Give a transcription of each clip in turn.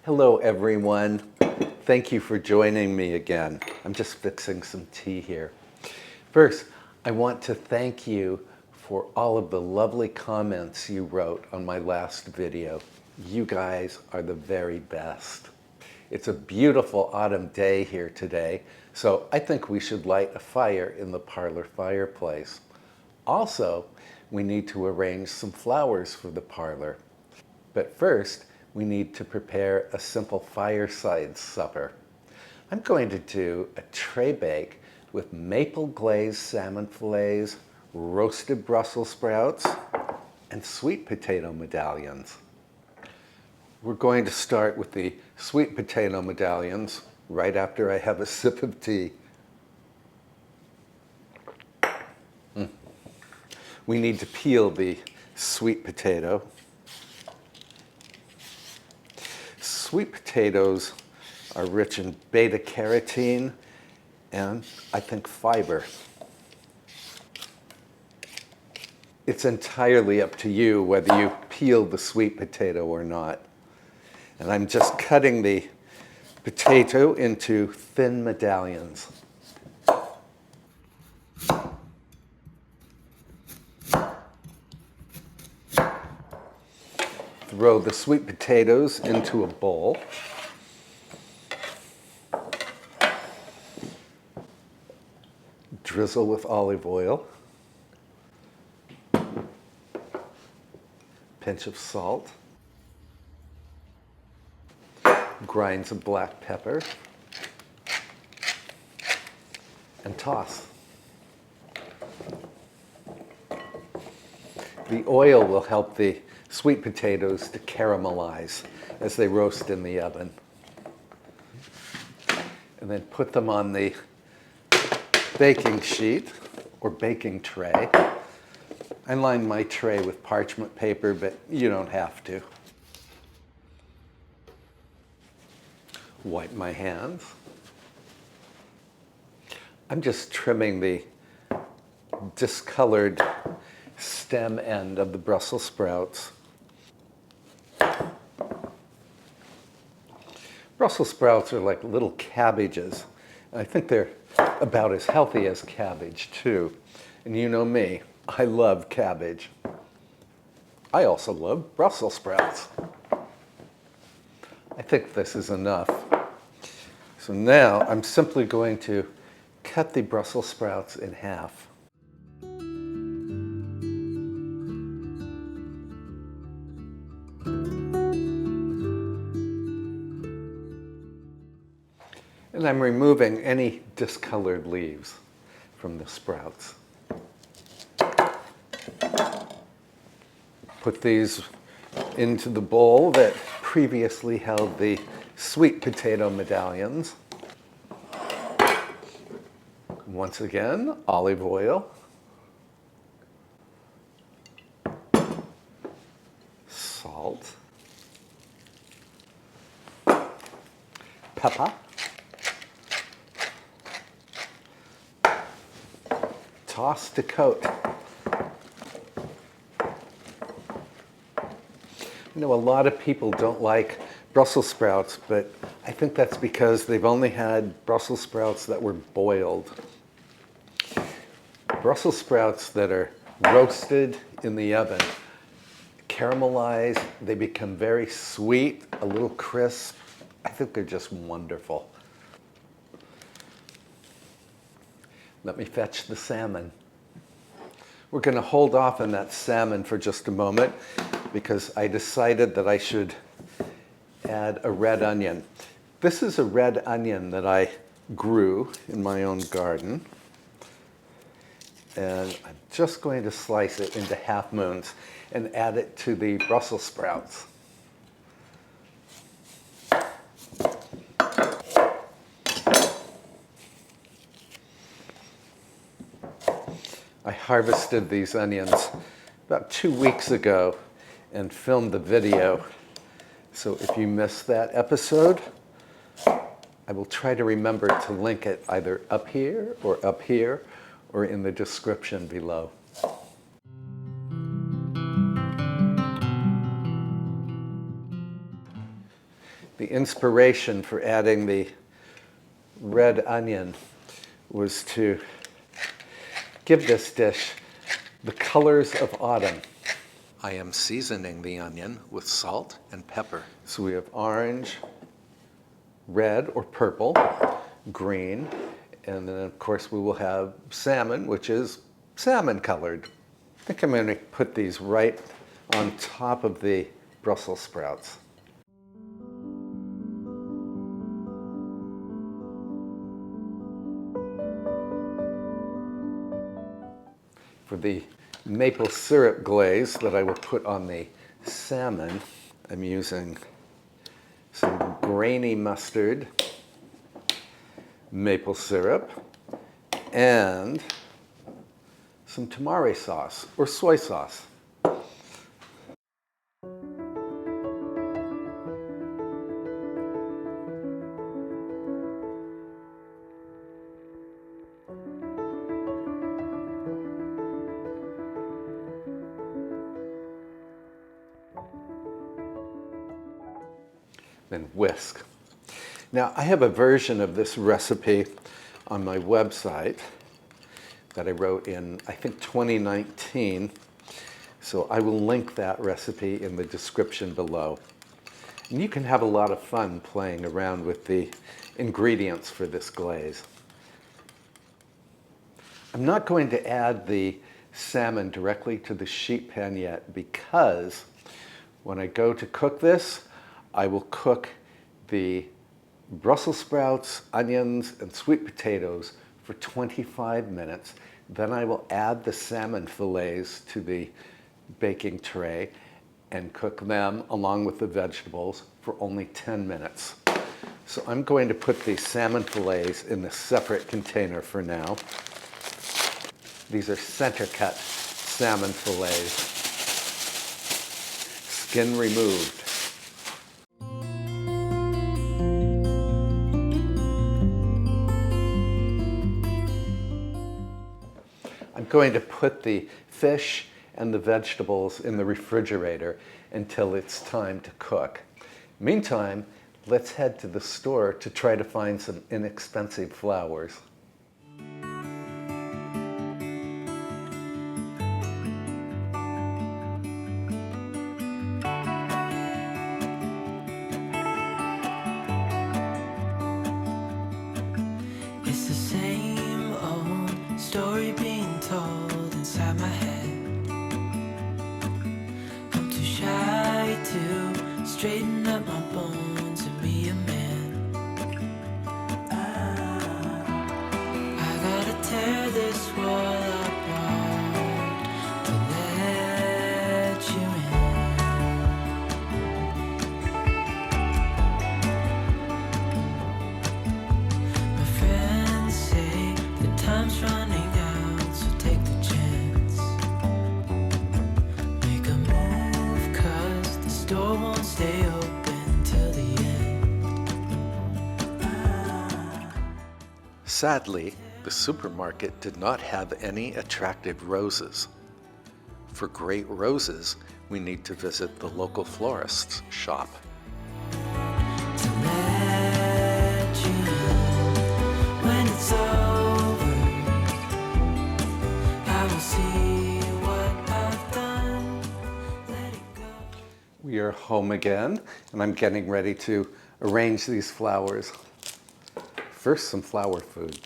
Hello everyone. Thank you for joining me again. I'm just fixing some tea here. First, I want to thank you for all of the lovely comments you wrote on my last video. You guys are the very best. It's a beautiful autumn day here today, so I think we should light a fire in the parlor fireplace. Also, we need to arrange some flowers for the parlor. But first, we need to prepare a simple fireside supper. I'm going to do a tray bake with maple glazed salmon fillets, roasted Brussels sprouts, and sweet potato medallions. We're going to start with the sweet potato medallions right after I have a sip of tea. We need to peel the sweet potato. Sweet potatoes are rich in beta carotene and, I think, fiber. It's entirely up to you whether you peel the sweet potato or not. And I'm just cutting the potato into thin medallions. Throw the sweet potatoes into a bowl. Drizzle with olive oil. Pinch of salt. Grinds of black pepper. And toss. The oil will help the sweet potatoes to caramelize as they roast in the oven. And then put them on the baking sheet or baking tray. I line my tray with parchment paper, but you don't have to. Wipe my hands. I'm just trimming the discolored stem end of the Brussels sprouts. Brussels sprouts are like little cabbages. I think they're about as healthy as cabbage, too. And you know me, I love cabbage. I also love Brussels sprouts. I think this is enough. So now I'm simply going to cut the Brussels sprouts in half. And I'm removing any discolored leaves from the sprouts. Put these into the bowl that previously held the sweet potato medallions. Once again, olive oil. Salt. Pepper. Toss to coat. You know, a lot of people don't like Brussels sprouts, but I think that's because they've only had Brussels sprouts that were boiled. Brussels sprouts that are roasted in the oven caramelize, they become very sweet, a little crisp. I think they're just wonderful. Let me fetch the salmon. We're going to hold off on that salmon for just a moment because I decided that I should add a red onion. This is a red onion that I grew in my own garden. And I'm just going to slice it into half moons and add it to the Brussels sprouts. I harvested these onions about 2 weeks ago and filmed the video. So if you missed that episode, I will try to remember to link it either up here or in the description below. The inspiration for adding the red onion was to give this dish the colors of autumn. I am seasoning the onion with salt and pepper. So we have orange, red or purple, green, and then of course we will have salmon, which is salmon colored. I think I'm going to put these right on top of the Brussels sprouts. For the maple syrup glaze that I will put on the salmon, I'm using some grainy mustard, maple syrup, and some tamari sauce or soy sauce. Then whisk. Now, I have a version of this recipe on my website that I wrote in, I think, 2019. So I will link that recipe in the description below. And you can have a lot of fun playing around with the ingredients for this glaze. I'm not going to add the salmon directly to the sheet pan yet because when I go to cook this, I will cook the Brussels sprouts, onions, and sweet potatoes for 25 minutes. Then I will add the salmon fillets to the baking tray and cook them along with the vegetables for only 10 minutes. So I'm going to put the salmon fillets in a separate container for now. These are center cut salmon fillets, skin removed. I'm going to put the fish and the vegetables in the refrigerator until it's time to cook. Meantime, let's head to the store to try to find some inexpensive flowers. It's the same old story being told inside my head. I'm too shy to straighten up my bones and be a man. I gotta tear this wall apart to let you in. My friends say the time's running out, so take the chance. Make a move, 'cause the store won't stay open till the end. Sadly, the supermarket did not have any attractive roses. For great roses, we need to visit the local florist's shop. To let you in. When it's over, I will see what I've done. Let it go. We are home again, and I'm getting ready to arrange these flowers. First, some flower food.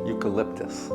Eucalyptus.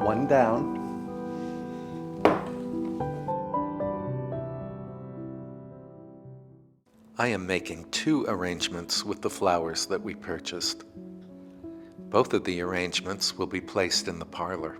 One down. I am making 2 arrangements with the flowers that we purchased. Both of the arrangements will be placed in the parlor.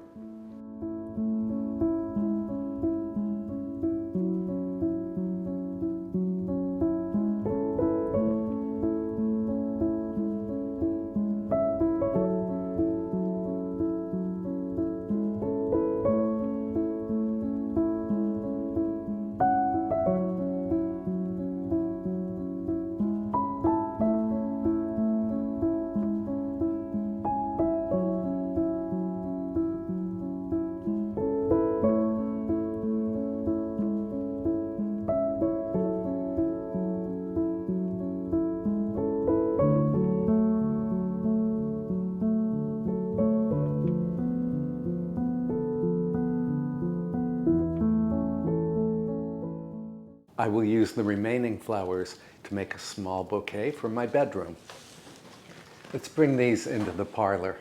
I will use the remaining flowers to make a small bouquet for my bedroom. Let's bring these into the parlor.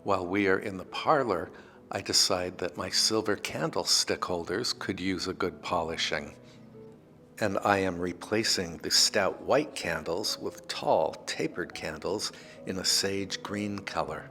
While we are in the parlor, I decide that my silver candlestick holders could use a good polishing. And I am replacing the stout white candles with tall, tapered candles in a sage green color.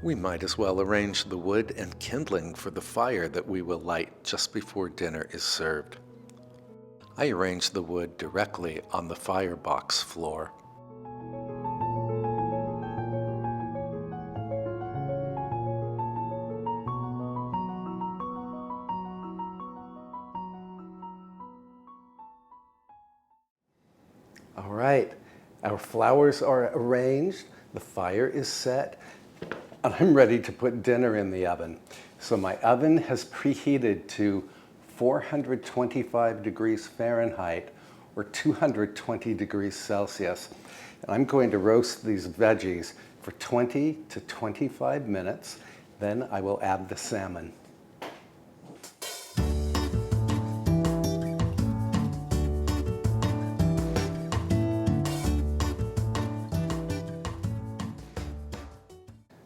We might as well arrange the wood and kindling for the fire that we will light just before dinner is served. I arrange the wood directly on the firebox floor. All right, our flowers are arranged, the fire is set, and I'm ready to put dinner in the oven. So my oven has preheated to 425 degrees Fahrenheit or 220 degrees Celsius. And I'm going to roast these veggies for 20 to 25 minutes. Then I will add the salmon.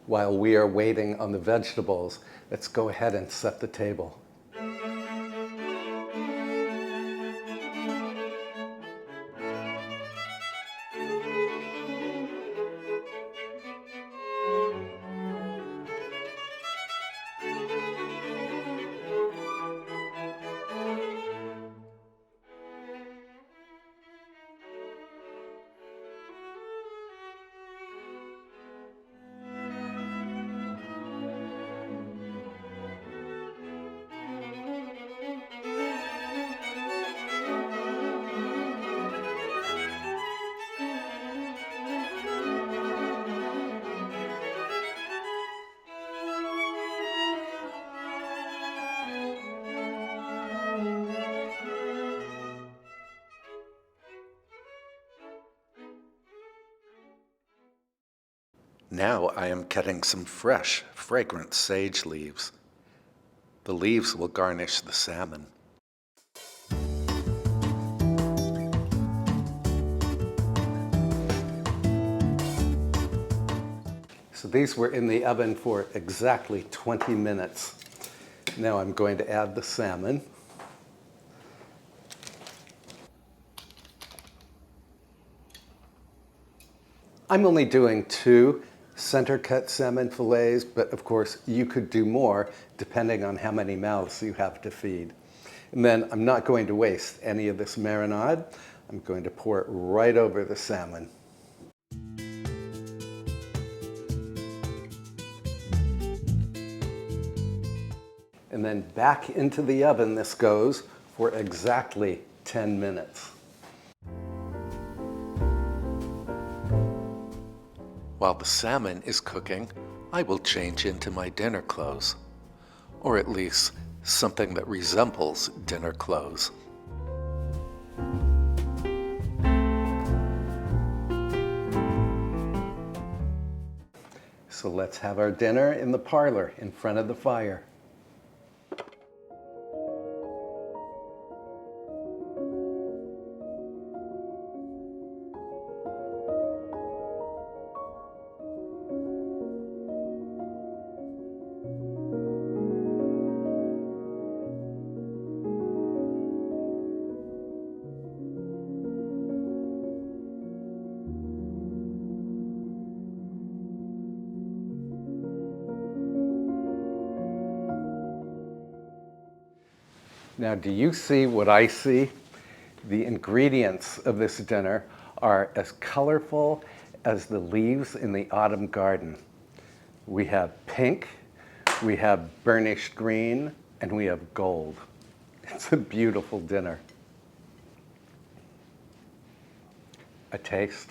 While we are waiting on the vegetables, let's go ahead and set the table. Now I am cutting some fresh, fragrant sage leaves. The leaves will garnish the salmon. So these were in the oven for exactly 20 minutes. Now I'm going to add the salmon. I'm only doing 2 center cut salmon fillets, but of course you could do more depending on how many mouths you have to feed. And then I'm not going to waste any of this marinade. I'm going to pour it right over the salmon. And then back into the oven this goes for exactly 10 minutes. While the salmon is cooking, I will change into my dinner clothes, or at least something that resembles dinner clothes. So let's have our dinner in the parlor in front of the fire. Now, do you see what I see? The ingredients of this dinner are as colorful as the leaves in the autumn garden. We have pink, we have burnished green, and we have gold. It's a beautiful dinner. A taste.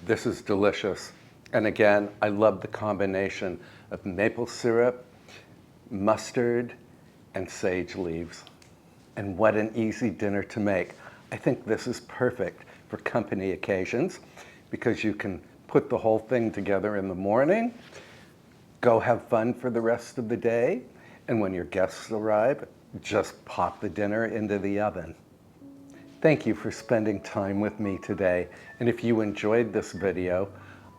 This is delicious. And again, I love the combination of maple syrup, mustard, and sage leaves. And what an easy dinner to make. I think this is perfect for company occasions because you can put the whole thing together in the morning, go have fun for the rest of the day, and when your guests arrive, just pop the dinner into the oven. Thank you for spending time with me today. And if you enjoyed this video,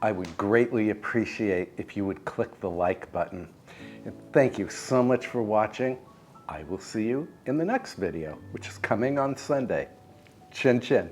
I would greatly appreciate if you would click the like button. And thank you so much for watching. I will see you in the next video, which is coming on Sunday. Chin chin.